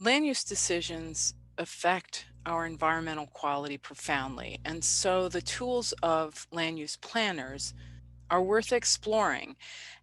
Land use decisions affect our environmental quality profoundly, and so the tools of land use planners are worth exploring.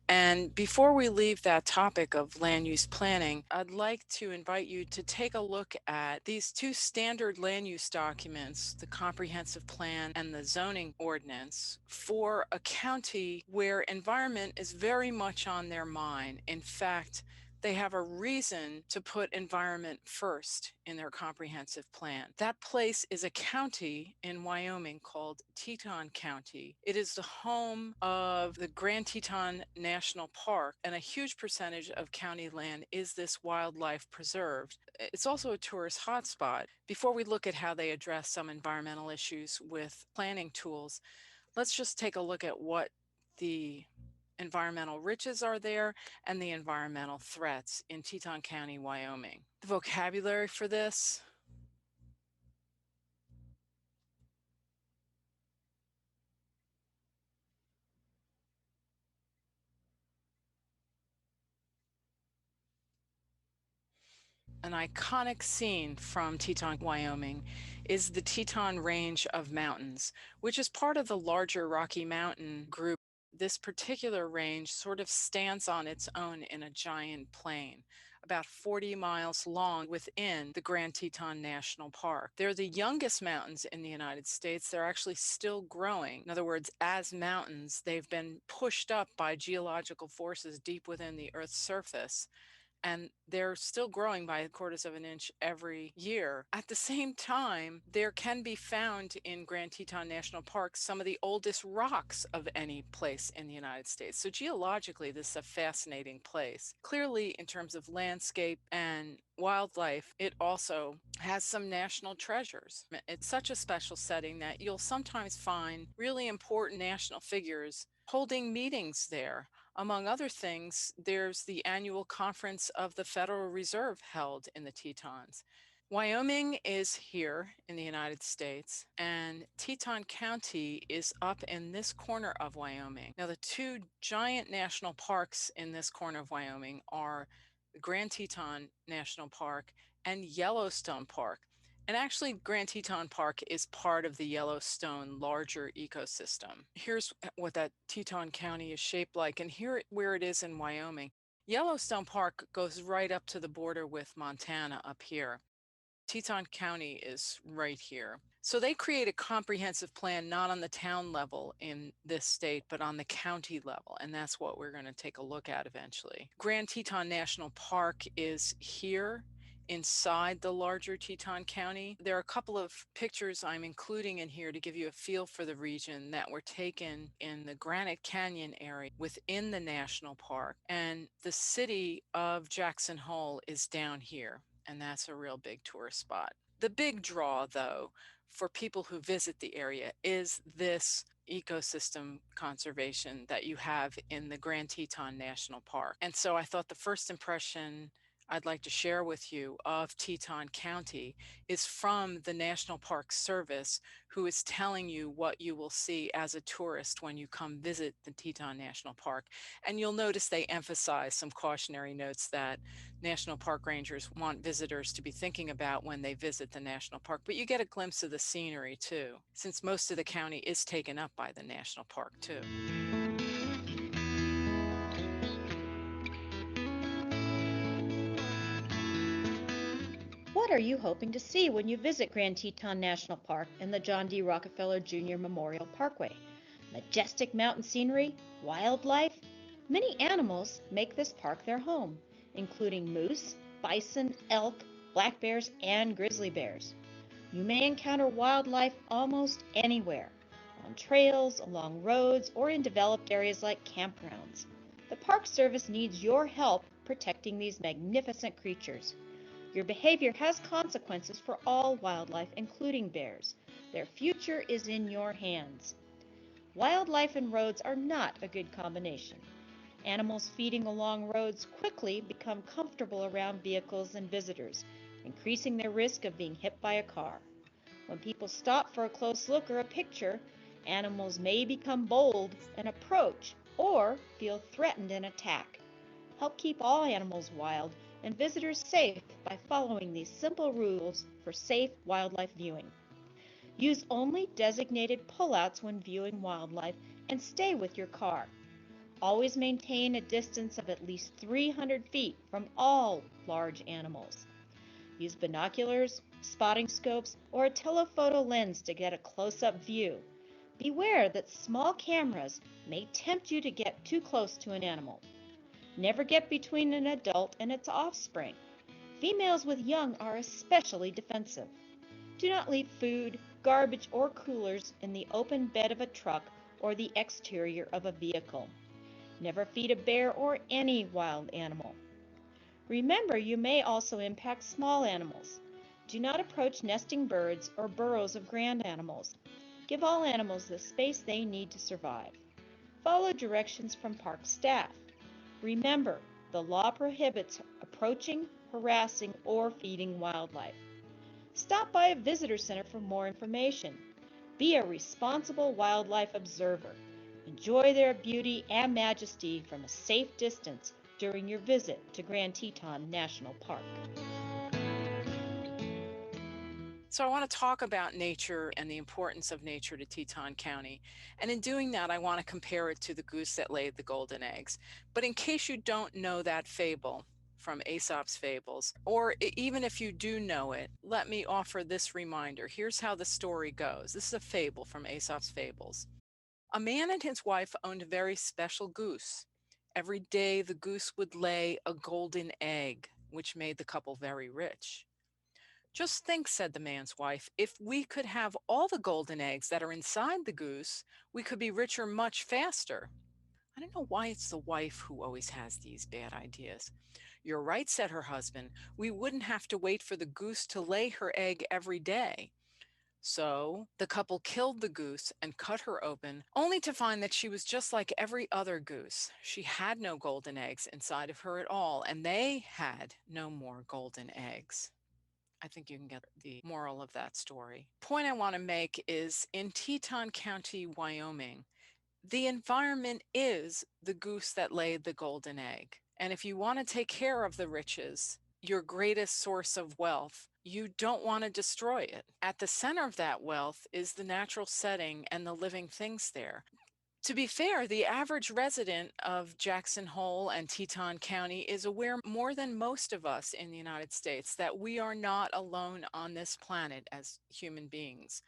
And before we leave that topic of land use planning, I'd like to invite you to take a look at these two standard land use documents, the comprehensive plan and the zoning ordinance, for a county where environment is very much on their mind. In fact, they have a reason to put environment first in their comprehensive plan. That place is a county in Wyoming called Teton County. It is the home of the Grand Teton National Park, and a huge percentage of county land is this wildlife preserved. It's also a tourist hotspot. Before we look at how they address some environmental issues with planning tools, let's just take a look at what the environmental riches are there and the environmental threats in Teton County, Wyoming. The vocabulary for this: an iconic scene from Teton, Wyoming, is the Teton Range of Mountains, which is part of the larger Rocky Mountain group. This particular range sort of stands on its own in a giant plain, about 40 miles long within the Grand Teton National Park. They're the youngest mountains in the United States. They're actually still growing. In other words, as mountains, they've been pushed up by geological forces deep within the Earth's surface, and they're still growing by quarters of an inch every year. At the same time, there can be found in Grand Teton National Park some of the oldest rocks of any place in the United States. So geologically, this is a fascinating place. Clearly, in terms of landscape and wildlife, it also has some national treasures. It's such a special setting that you'll sometimes find really important national figures holding meetings there. Among other things, there's the annual conference of the Federal Reserve held in the Tetons. Wyoming is here in the United States, and Teton County is up in this corner of Wyoming. Now, the two giant national parks in this corner of Wyoming are the Grand Teton National Park and Yellowstone Park. And actually, Grand Teton Park is part of the Yellowstone larger ecosystem. Here's what that Teton County is shaped like, and here where it is in Wyoming. Yellowstone Park goes right up to the border with Montana up here. Teton County is right here. So they create a comprehensive plan, not on the town level in this state, but on the county level. And that's what we're going to take a look at eventually. Grand Teton National Park is here inside the larger Teton County. There are a couple of pictures I'm including in here to give you a feel for the region that were taken in the Granite Canyon area within the national park. And the city of Jackson Hole is down here, and that's a real big tourist spot. The big draw, though, for people who visit the area is this ecosystem conservation that you have in the Grand Teton National Park. And so I thought the first impression I'd like to share with you of Teton County is from the National Park Service, who is telling you what you will see as a tourist when you come visit the Teton National Park. And you'll notice they emphasize some cautionary notes that national park rangers want visitors to be thinking about when they visit the national park. But you get a glimpse of the scenery too, since most of the county is taken up by the national park too. What are you hoping to see when you visit Grand Teton National Park and the John D. Rockefeller Jr. Memorial Parkway? Majestic mountain scenery, wildlife? Many animals make this park their home, including moose, bison, elk, black bears, and grizzly bears. You may encounter wildlife almost anywhere, on trails, along roads, or in developed areas like campgrounds. The Park Service needs your help protecting these magnificent creatures. Your behavior has consequences for all wildlife, including bears. Their future is in your hands. Wildlife and roads are not a good combination. Animals feeding along roads quickly become comfortable around vehicles and visitors, increasing their risk of being hit by a car. When people stop for a close look or a picture, animals may become bold and approach or feel threatened and attack. Help keep all animals wild and visitors safe by following these simple rules for safe wildlife viewing. Use only designated pullouts when viewing wildlife and stay with your car. Always maintain a distance of at least 300 feet from all large animals. Use binoculars, spotting scopes, or a telephoto lens to get a close-up view. Beware that small cameras may tempt you to get too close to an animal. Never get between an adult and its offspring. Females with young are especially defensive. Do not leave food, garbage, or coolers in the open bed of a truck or the exterior of a vehicle. Never feed a bear or any wild animal. Remember, you may also impact small animals. Do not approach nesting birds or burrows of grand animals. Give all animals the space they need to survive. Follow directions from park staff. Remember, the law prohibits approaching, harassing, or feeding wildlife. Stop by a visitor center for more information. Be a responsible wildlife observer. Enjoy their beauty and majesty from a safe distance during your visit to Grand Teton National Park. So I want to talk about nature and the importance of nature to Teton County. And in doing that, I want to compare it to the goose that laid the golden eggs. But in case you don't know that fable from Aesop's Fables, or even if you do know it, let me offer this reminder. Here's how the story goes. This is a fable from Aesop's Fables. A man and his wife owned a very special goose. Every day the goose would lay a golden egg, which made the couple very rich. Just think, said the man's wife, if we could have all the golden eggs that are inside the goose, we could be richer much faster. I don't know why it's the wife who always has these bad ideas. You're right, said her husband. We wouldn't have to wait for the goose to lay her egg every day. So the couple killed the goose and cut her open, only to find that she was just like every other goose. She had no golden eggs inside of her at all, and they had no more golden eggs. I think you can get the moral of that story. Point I want to make is in Teton County, Wyoming, the environment is the goose that laid the golden egg. And if you want to take care of the riches, your greatest source of wealth, you don't want to destroy it. At the center of that wealth is the natural setting and the living things there. To be fair, the average resident of Jackson Hole and Teton County is aware more than most of us in the United States that we are not alone on this planet as human beings.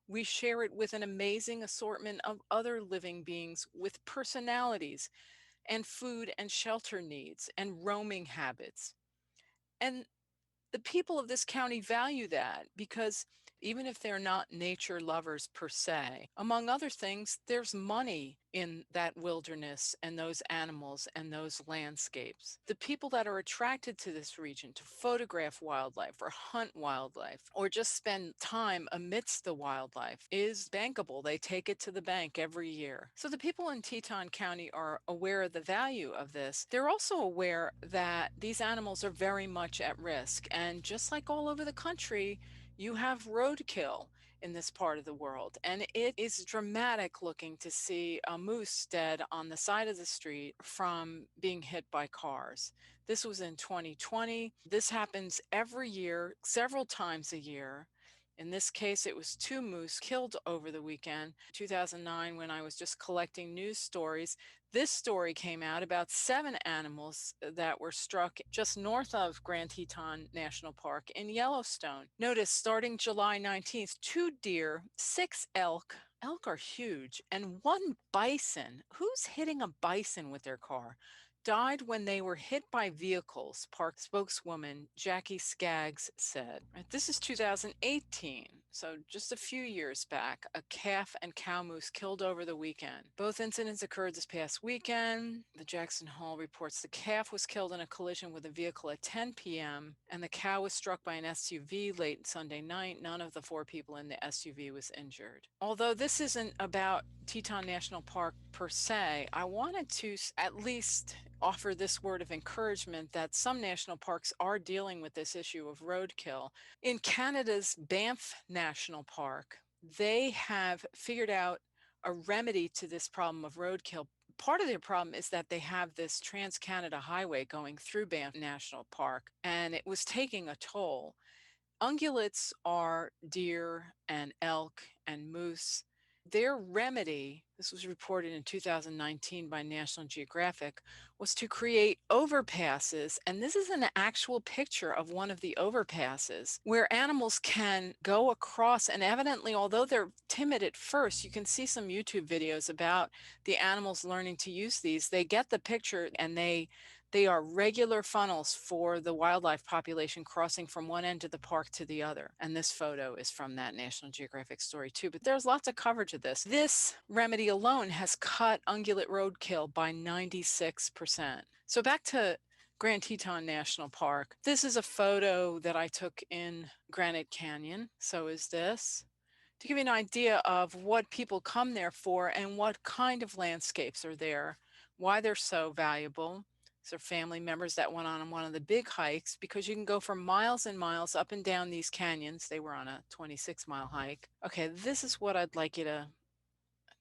We share it with an amazing assortment of other living beings with personalities and food and shelter needs and roaming habits. And the people of this county value that because even if they're not nature lovers per se, among other things, there's money in that wilderness and those animals and those landscapes. The people that are attracted to this region to photograph wildlife or hunt wildlife or just spend time amidst the wildlife is bankable. They take it to the bank every year. So the people in Teton County are aware of the value of this. They're also aware that these animals are very much at risk. And just like all over the country, you have roadkill in this part of the world. And it is dramatic looking to see a moose dead on the side of the street from being hit by cars. This was in 2020. This happens every year, several times a year. In this case, it was two moose killed over the weekend. 2009, when I was just collecting news stories, this story came out about 7 animals that were struck just north of Grand Teton National Park in Yellowstone. Notice starting July 19th, 2 deer, 6 elk. Elk are huge, and 1 bison. Who's hitting a bison with their car? Died when they were hit by vehicles, park spokeswoman Jackie Skaggs said. Right, this is 2018, so just a few years back, a calf and cow moose killed over the weekend. Both incidents occurred this past weekend. The Jackson Hole reports the calf was killed in a collision with a vehicle at 10 p.m., and the cow was struck by an SUV late Sunday night. None of the 4 people in the SUV was injured. Although this isn't about Teton National Park per se, I wanted to at least offer this word of encouragement that some national parks are dealing with this issue of roadkill. In Canada's Banff National Park, they have figured out a remedy to this problem of roadkill Part of their problem is that they have this Trans-Canada Highway going through Banff National Park, and it was taking a toll. Ungulates are deer and elk and moose. Their remedy, this was reported in 2019 by National Geographic, was to create overpasses. And this is an actual picture of one of the overpasses where animals can go across. And evidently, although they're timid at first, you can see some YouTube videos about the animals learning to use these. They get the picture and they are regular funnels for the wildlife population crossing from one end of the park to the other. And this photo is from that National Geographic story too. But there's lots of coverage of this. This remedy alone has cut ungulate roadkill by 96%. So back to Grand Teton National Park. This is a photo that I took in Granite Canyon. So is this. To give you an idea of what people come there for and what kind of landscapes are there, why they're so valuable. So family members that went on one of the big hikes, because you can go for miles and miles up and down these canyons. They were on a 26-mile hike. Okay, this is what I'd like you to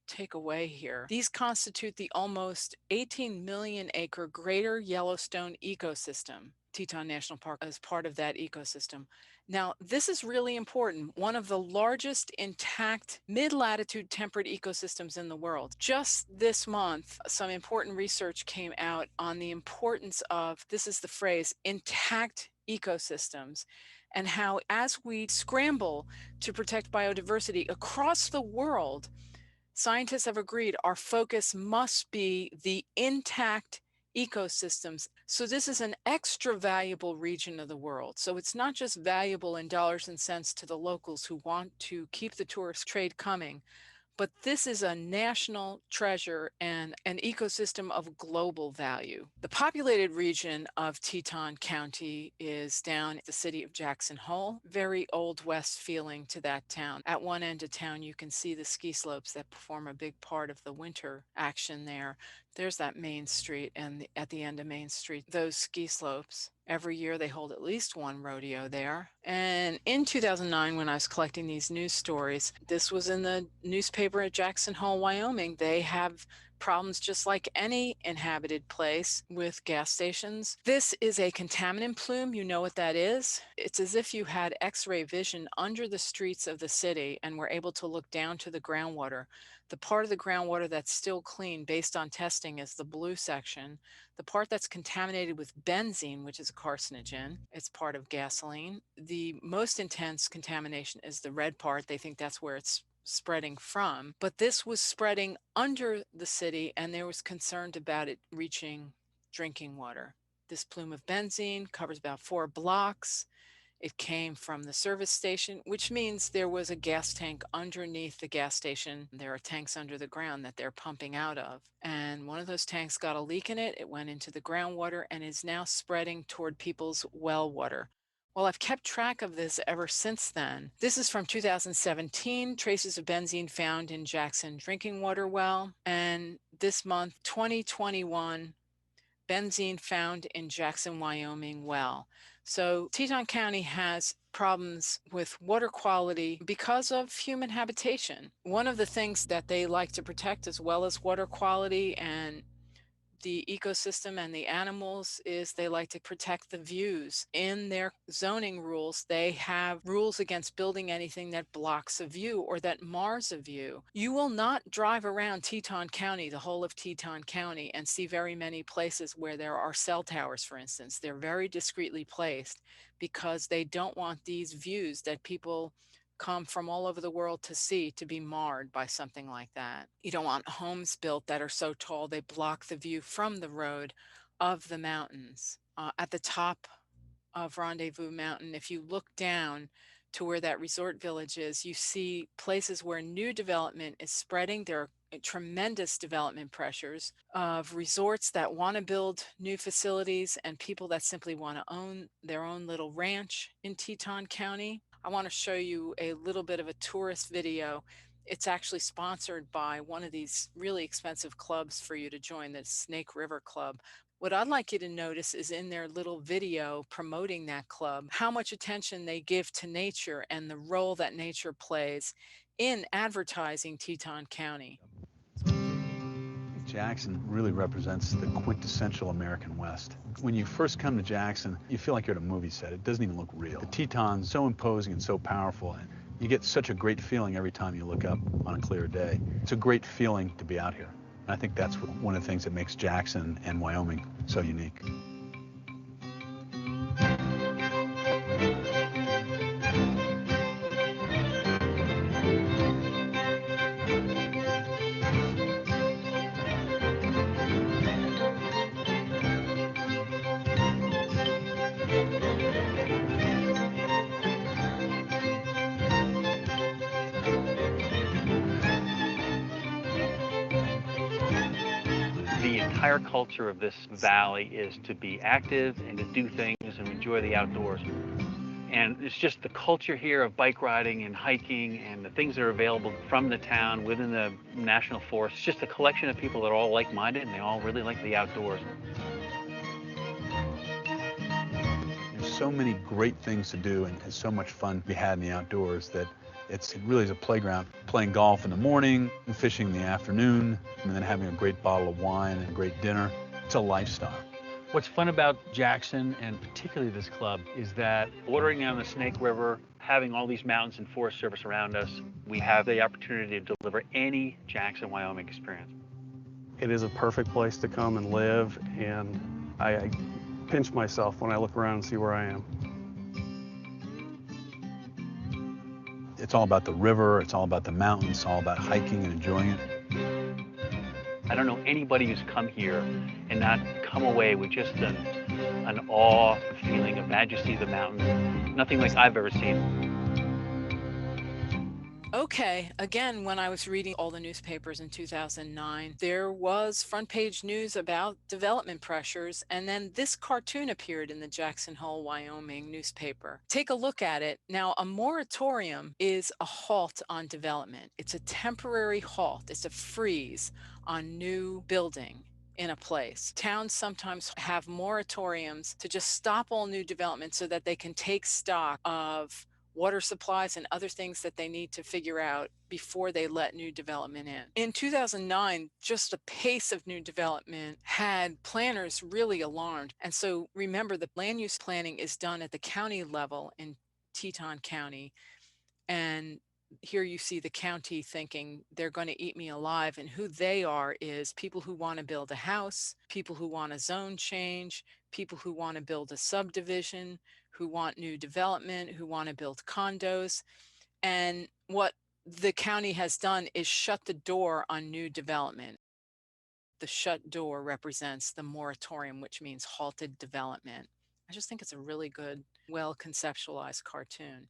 take away here. These constitute the almost 18 million acre Greater Yellowstone ecosystem. Teton National Park is part of that ecosystem. Now, this is really important. One of the largest intact mid-latitude temperate ecosystems in the world. Just this month, some important research came out on the importance of, this is the phrase, intact ecosystems, and how as we scramble to protect biodiversity across the world, scientists have agreed our focus must be the intact ecosystems. So this is an extra valuable region of the world. So it's not just valuable in dollars and cents to the locals who want to keep the tourist trade coming, but this is a national treasure and an ecosystem of global value. The populated region of Teton County is down the city of Jackson Hole, very Old West feeling to that town. At one end of town, you can see the ski slopes that form a big part of the winter action there. There's that Main Street, and at the end of Main Street, those ski slopes. Every year they hold at least one rodeo there. And in 2009, when I was collecting these news stories, this was in the newspaper at Jackson Hole, Wyoming. They have problems just like any inhabited place with gas stations. This is a contaminant plume. You know what that is? It's as if you had X-ray vision under the streets of the city and were able to look down to the groundwater. The part of the groundwater that's still clean based on testing is the blue section. The part that's contaminated with benzene, which is a carcinogen, it's part of gasoline. The most intense contamination is the red part. They think that's where it's spreading from. But this was spreading under the city, and there was concern about it reaching drinking water. This plume of benzene covers about 4 blocks. It came from the service station, which means there was a gas tank underneath the gas station. There are tanks under the ground that they're pumping out of. And one of those tanks got a leak in it. It went into the groundwater and is now spreading toward people's well water. Well, I've kept track of this ever since then. This is from 2017, traces of benzene found in Jackson drinking water well. And this month, 2021, benzene found in Jackson, Wyoming well. So Teton County has problems with water quality because of human habitation. One of the things that they like to protect, as well as water quality and the ecosystem and the animals, is they like to protect the views. In their zoning rules, they have rules against building anything that blocks a view or that mars a view. You will not drive around Teton County, the whole of Teton County, and see very many places where there are cell towers, for instance. They're very discreetly placed because they don't want these views that people come from all over the world to see to be marred by something like that. You don't want homes built that are so tall they block the view from the road of the mountains. At the top of Rendezvous Mountain, if you look down to where that resort village is, you see places where new development is spreading. There are tremendous development pressures of resorts that want to build new facilities and people that simply want to own their own little ranch in Teton County. I want to show you a little bit of a tourist video. It's actually sponsored by one of these really expensive clubs for you to join, the Snake River Club. What I'd like you to notice is in their little video promoting that club, how much attention they give to nature and the role that nature plays in advertising Teton County. Jackson really represents the quintessential American West. When you first come to Jackson, you feel like you're at a movie set. It doesn't even look real. The Teton's so imposing and so powerful, and you get such a great feeling every time you look up on a clear day. It's a great feeling to be out here. And I think that's one of the things that makes Jackson and Wyoming so unique. The entire culture of this valley is to be active and to do things and enjoy the outdoors. And it's just the culture here of bike riding and hiking and the things that are available from the town within the national forest. It's just a collection of people that are all like-minded and they all really like the outdoors. There's so many great things to do and so much fun to be had in the outdoors that it really is a playground. Playing golf in the morning, fishing in the afternoon, and then having a great bottle of wine and a great dinner. It's a lifestyle. What's fun about Jackson, and particularly this club, is that bordering down the Snake River, having all these mountains and Forest Service around us, we have the opportunity to deliver any Jackson, Wyoming experience. It is a perfect place to come and live, and I pinch myself when I look around and see where I am. It's all about the river, it's all about the mountains, it's all about hiking and enjoying it. I don't know anybody who's come here and not come away with just an awe, a feeling of majesty of the mountains. Nothing like I've ever seen. Okay, again, when I was reading all the newspapers in 2009, there was front page news about development pressures, and then this cartoon appeared in the Jackson Hole, Wyoming newspaper. Take a look at it. Now, a moratorium is a halt on development. It's a temporary halt. It's a freeze on new building in a place. Towns sometimes have moratoriums to just stop all new development so that they can take stock of water supplies and other things that they need to figure out before they let new development in. In 2009, just the pace of new development had planners really alarmed. And so remember, the land use planning is done at the county level in Teton County. And here you see the county thinking they're going to eat me alive. And who they are is people who want to build a house, people who want a zone change, people who want to build a subdivision, who want new development, who want to build condos. And what the county has done is shut the door on new development. The shut door represents the moratorium, which means halted development. I just think it's a really good, well conceptualized cartoon.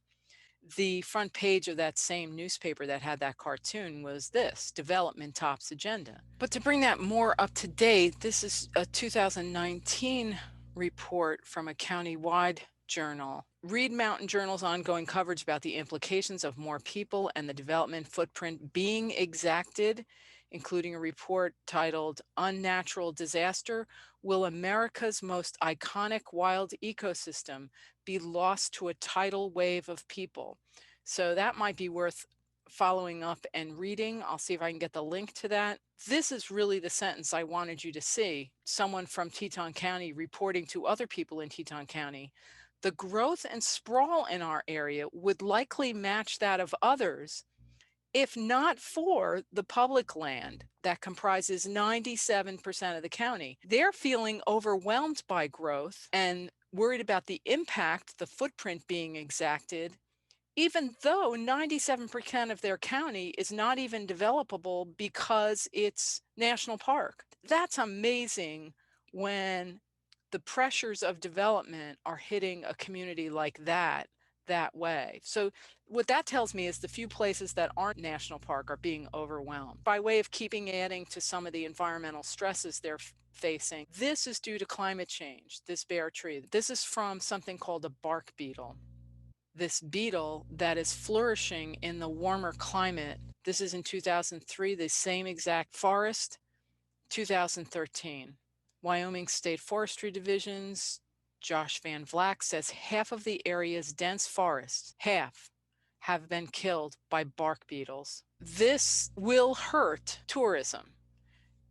The front page of that same newspaper that had that cartoon was this: development tops agenda. But to bring that more up to date, this is a 2019 report from a county-wide journal. Read Mountain Journal's ongoing coverage about the implications of more people and the development footprint being exacted, including a report titled Unnatural Disaster: Will America's Most Iconic Wild Ecosystem Be Lost to a Tidal Wave of People? So that might be worth following up and reading. I'll see if I can get the link to that. This is really the sentence I wanted you to see. Someone from Teton County reporting to other people in Teton County: the growth and sprawl in our area would likely match that of others if not for the public land that comprises 97% of the county. They're feeling overwhelmed by growth and worried about the impact, the footprint being exacted, even though 97% of their county is not even developable because it's national park. That's amazing when the pressures of development are hitting a community like that way. So what that tells me is the few places that aren't national park are being overwhelmed. By way of adding to some of the environmental stresses they're facing, this is due to climate change, this bare tree. This is from something called a bark beetle. This beetle that is flourishing in the warmer climate. This is in 2003, the same exact forest, 2013. Wyoming State Forestry Division's Josh Van Vlack says half of the area's dense forests, half, have been killed by bark beetles. This will hurt tourism.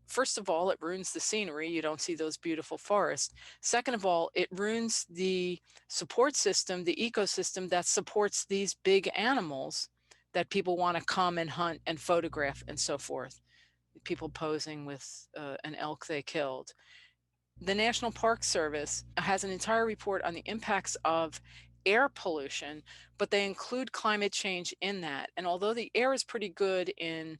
First of all, it ruins the scenery. You don't see those beautiful forests. Second of all, it ruins the support system, the ecosystem that supports these big animals that people want to come and hunt and photograph and so forth. People posing with an elk they killed. The National Park Service has an entire report on the impacts of air pollution, but they include climate change in that. And although the air is pretty good in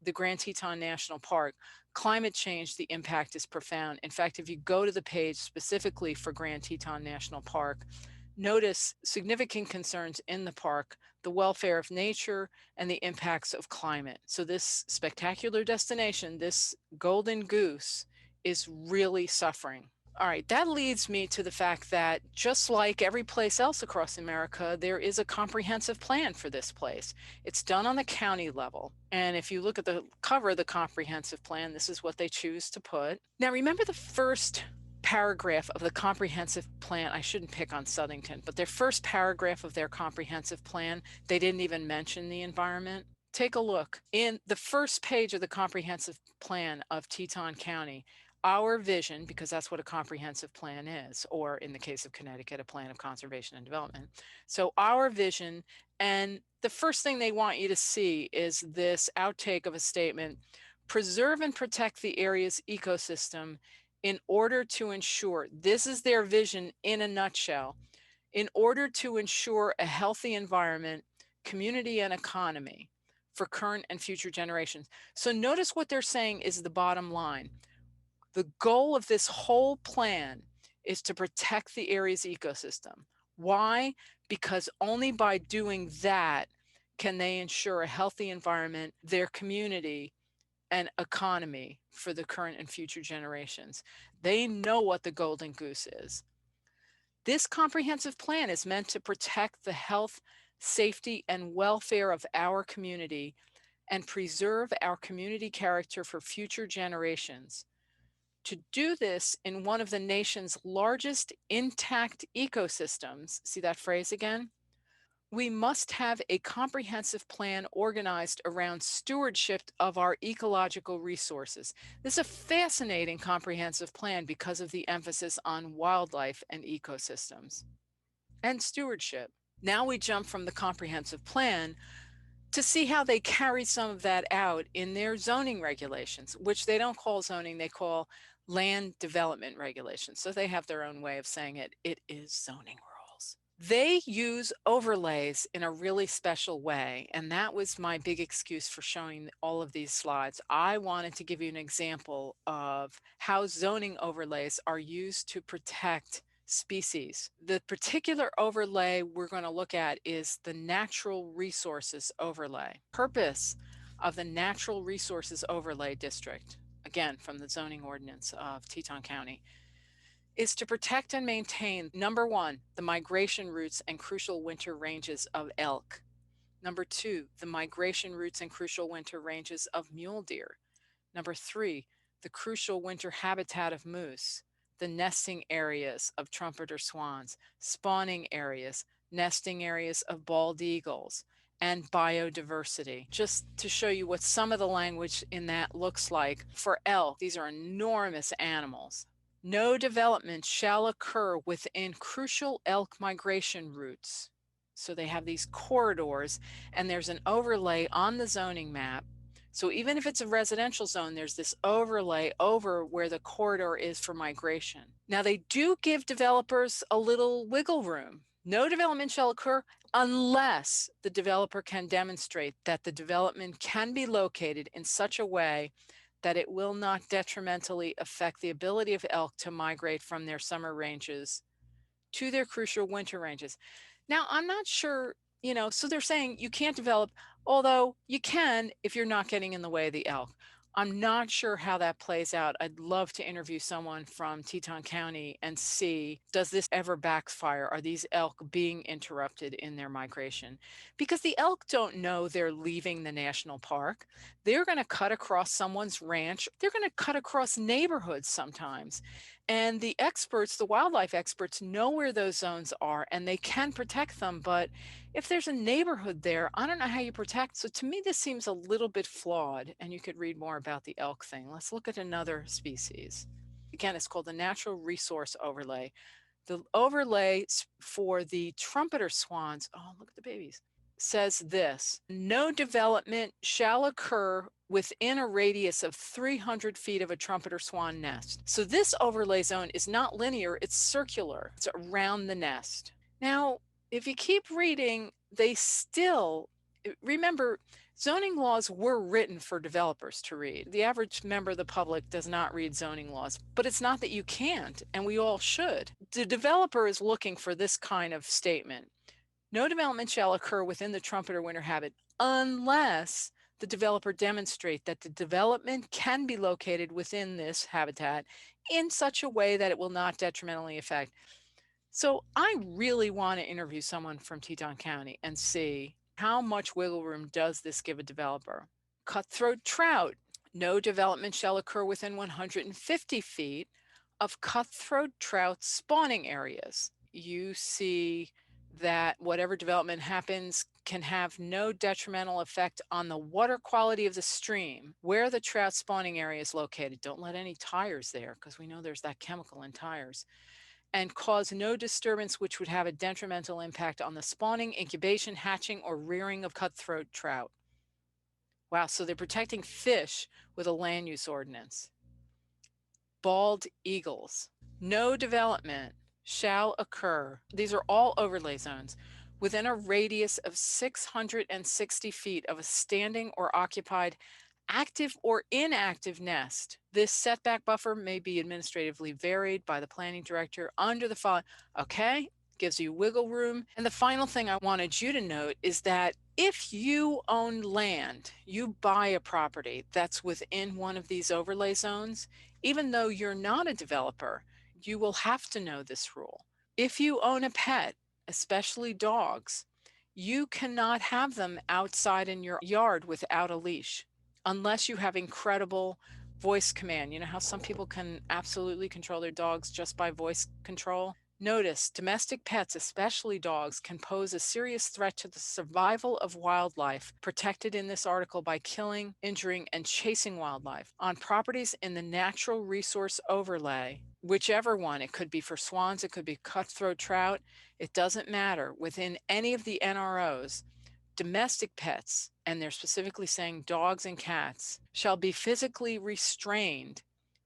the Grand Teton National Park, climate change, the impact is profound. In fact, if you go to the page specifically for Grand Teton National Park, notice significant concerns in the park, the welfare of nature, and the impacts of climate. So this spectacular destination, this golden goose, is really suffering. All right, that leads me to the fact that just like every place else across America, there is a comprehensive plan for this place. It's done on the county level. And if you look at the cover of the comprehensive plan, this is what they choose to put. Now, remember the first paragraph of the comprehensive plan. I shouldn't pick on Southington, but their first paragraph of their comprehensive plan, they didn't even mention the environment. Take a look. In the first page of the comprehensive plan of Teton County, our vision, because that's what a comprehensive plan is, or in the case of Connecticut, a plan of conservation and development. So our vision, and the first thing they want you to see is this outtake of a statement: preserve and protect the area's ecosystem in order to ensure, this is their vision in a nutshell, in order to ensure a healthy environment, community, and economy for current and future generations. So notice what they're saying is the bottom line. The goal of this whole plan is to protect the area's ecosystem. Why? Because only by doing that can they ensure a healthy environment, their community, and economy for the current and future generations. They know what the golden goose is. This comprehensive plan is meant to protect the health, safety, and welfare of our community and preserve our community character for future generations. To do this in one of the nation's largest intact ecosystems, see that phrase again? We must have a comprehensive plan organized around stewardship of our ecological resources. This is a fascinating comprehensive plan because of the emphasis on wildlife and ecosystems and stewardship. Now we jump from the comprehensive plan to see how they carry some of that out in their zoning regulations, which they don't call zoning, they call land development regulations. So they have their own way of saying it. It is zoning rules. They use overlays in a really special way. And that was my big excuse for showing all of these slides. I wanted to give you an example of how zoning overlays are used to protect species. The particular overlay we're going to look at is the natural resources overlay. Purpose of the natural resources overlay district, again from the zoning ordinance of Teton County, is to protect and maintain, number one, the migration routes and crucial winter ranges of elk. Number two, the migration routes and crucial winter ranges of mule deer. Number three, the crucial winter habitat of moose, the nesting areas of trumpeter swans, spawning areas, nesting areas of bald eagles, and biodiversity. Just to show you what some of the language in that looks like. For elk, these are enormous animals. No development shall occur within crucial elk migration routes. So they have these corridors, and there's an overlay on the zoning map. So even if it's a residential zone, there's this overlay over where the corridor is for migration. Now they do give developers a little wiggle room. No development shall occur unless the developer can demonstrate that the development can be located in such a way that it will not detrimentally affect the ability of elk to migrate from their summer ranges to their crucial winter ranges. Now, I'm not sure, so they're saying you can't develop, although you can if you're not getting in the way of the elk. I'm not sure how that plays out. I'd love to interview someone from Teton County and see, does this ever backfire? Are these elk being interrupted in their migration? Because the elk don't know they're leaving the national park. They're going to cut across someone's ranch. They're going to cut across neighborhoods sometimes. And the experts, the wildlife experts, know where those zones are and they can protect them. But if there's a neighborhood there, I don't know how you protect. So to me, this seems a little bit flawed, and you could read more about the elk thing. Let's look at another species. Again, it's called the Natural Resource Overlay. The overlay for the trumpeter swans, oh, look at the babies, says this: no development shall occur within a radius of 300 feet of a trumpeter swan nest. So this overlay zone is not linear, it's circular. It's around the nest. Now, if you keep reading, they still, remember, zoning laws were written for developers to read. The average member of the public does not read zoning laws, but it's not that you can't, and we all should. The developer is looking for this kind of statement: no development shall occur within the trumpeter winter habitat unless the developer demonstrate that the development can be located within this habitat in such a way that it will not detrimentally affect. So I really want to interview someone from Teton County and see how much wiggle room does this give a developer. Cutthroat trout: no development shall occur within 150 feet of cutthroat trout spawning areas. You see that whatever development happens can have no detrimental effect on the water quality of the stream where the trout spawning area is located. Don't let any tires there, because we know there's that chemical in tires. And cause no disturbance which would have a detrimental impact on the spawning, incubation, hatching, or rearing of cutthroat trout. Wow, so they're protecting fish with a land use ordinance. Bald eagles: no development shall occur, these are all overlay zones, within a radius of 660 feet of a standing or occupied active or inactive nest. This setback buffer may be administratively varied by the planning director under the following. Okay, gives you wiggle room. And the final thing I wanted you to note is that if you own land, you buy a property that's within one of these overlay zones, even though you're not a developer, you will have to know this rule. If you own a pet, especially dogs, you cannot have them outside in your yard without a leash, unless you have incredible voice command. You know how some people can absolutely control their dogs just by voice control? Notice, domestic pets, especially dogs, can pose a serious threat to the survival of wildlife protected in this article by killing, injuring, and chasing wildlife. On properties in the natural resource overlay, whichever one, it could be for swans, it could be cutthroat trout, it doesn't matter. Within any of the NROs, domestic pets, and they're specifically saying dogs and cats, shall be physically restrained,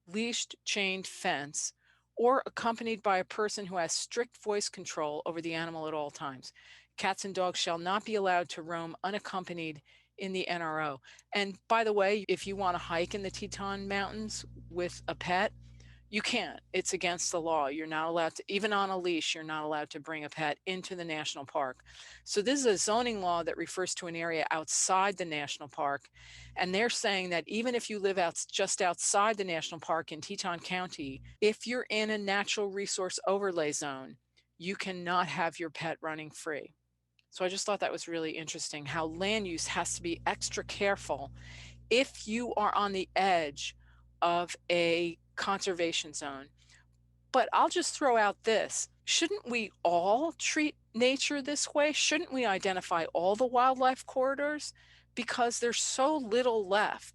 leashed, chained, fence, or accompanied by a person who has strict voice control over the animal at all times. Cats and dogs shall not be allowed to roam unaccompanied in the NRO. And by the way, if you want to hike in the Teton Mountains with a pet, you can't. It's against the law. You're not allowed to, even on a leash, you're not allowed to bring a pet into the national park. So this is a zoning law that refers to an area outside the national park. And they're saying that even if you live just outside the national park in Teton County, if you're in a natural resource overlay zone, you cannot have your pet running free. So I just thought that was really interesting, how land use has to be extra careful if you are on the edge of a conservation zone. But I'll just throw out this: shouldn't we all treat nature this way? Shouldn't we identify all the wildlife corridors? Because there's so little left.